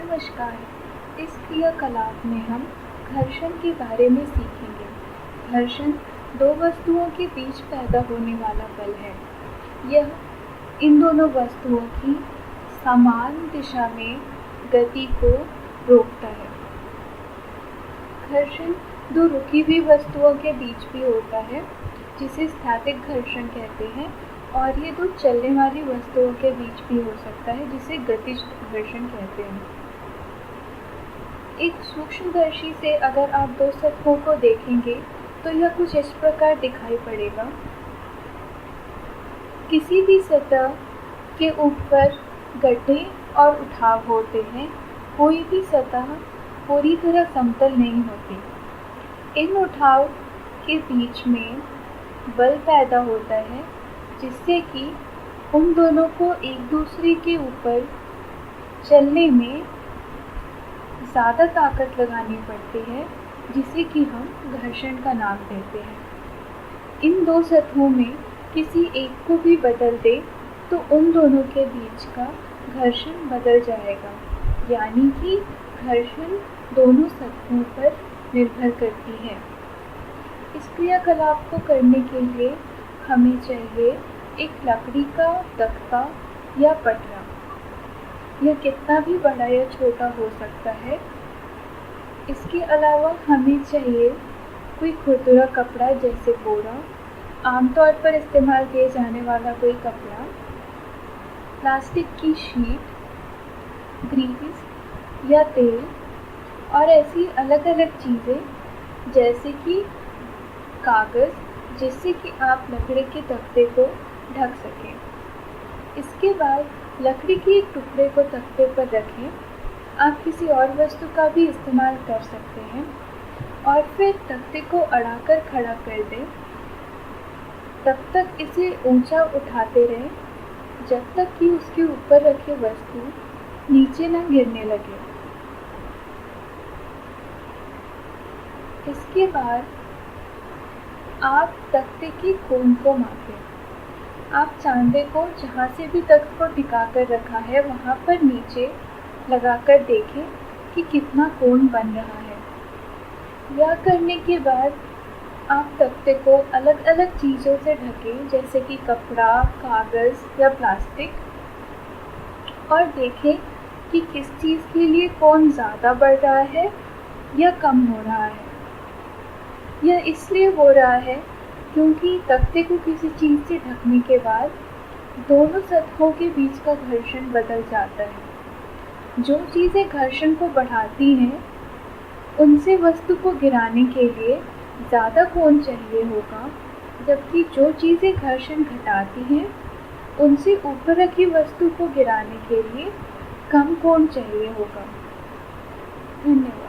नमस्कार। इस क्रियाकलाप में हम घर्षण के बारे में सीखेंगे। घर्षण दो वस्तुओं के बीच पैदा होने वाला बल है। यह इन दोनों वस्तुओं की समान दिशा में गति को रोकता है। घर्षण दो रुकी हुई वस्तुओं के बीच भी होता है, जिसे स्थैतिक घर्षण कहते हैं, और ये दो चलने वाली वस्तुओं के बीच भी हो सकता है, जिसे गतिज घर्षण कहते हैं। एक सूक्ष्मदर्शी से अगर आप दो सतहों को देखेंगे तो यह कुछ इस प्रकार दिखाई पड़ेगा। किसी भी सतह के ऊपर गड्ढे और उठाव होते हैं। कोई भी सतह पूरी तरह समतल नहीं होती। इन उठाव के बीच में बल पैदा होता है, जिससे कि उन दोनों को एक दूसरे के ऊपर चलने में ज़्यादा ताकत लगानी पड़ती है, जिसे कि हम घर्षण का नाम देते हैं। इन दो सतहों में किसी एक को भी बदल दे तो उन दोनों के बीच का घर्षण बदल जाएगा, यानी कि घर्षण दोनों सतहों पर निर्भर करती है। इस क्रियाकलाप को करने के लिए हमें चाहिए एक लकड़ी का तख्ता या पटरा। यह कितना भी बड़ा या छोटा हो सकता है। इसके अलावा हमें चाहिए कोई खुरदुरा कपड़ा जैसे बोरा, आमतौर पर इस्तेमाल किए जाने वाला कोई कपड़ा, प्लास्टिक की शीट, ग्रीस या तेल, और ऐसी अलग अलग चीज़ें जैसे कि कागज़, जिससे कि आप लकड़ी के तख्ते को ढक सकें। इसके बाद लकड़ी के एक टुकड़े को तख्ते पर रखें। आप किसी और वस्तु का भी इस्तेमाल कर सकते हैं और फिर तख्ते को अड़ाकर खड़ा कर दें। तब तक इसे ऊंचा उठाते रहें जब तक कि उसके ऊपर रखी वस्तु नीचे न गिरने लगे। इसके बाद आप तख्ते की कोण को मापें। आप चांदे को जहाँ से भी तख्त को टिका कर रखा है वहाँ पर नीचे लगाकर देखें कि कितना कोण बन रहा है। यह करने के बाद आप तख्ते को अलग अलग चीज़ों से ढकें, जैसे कि कपड़ा, कागज़ या प्लास्टिक, और देखें कि किस चीज़ के लिए कोण ज़्यादा बढ़ रहा है या कम हो रहा है। यह इसलिए हो रहा है क्योंकि तख्ते को किसी चीज़ से ढकने के बाद दोनों सतहों के बीच का घर्षण बदल जाता है। जो चीज़ें घर्षण को बढ़ाती हैं, उनसे वस्तु को गिराने के लिए ज़्यादा कोण चाहिए होगा, जबकि जो चीज़ें घर्षण घटाती हैं, उनसे ऊपर रखी वस्तु को गिराने के लिए कम कोण चाहिए होगा। धन्यवाद।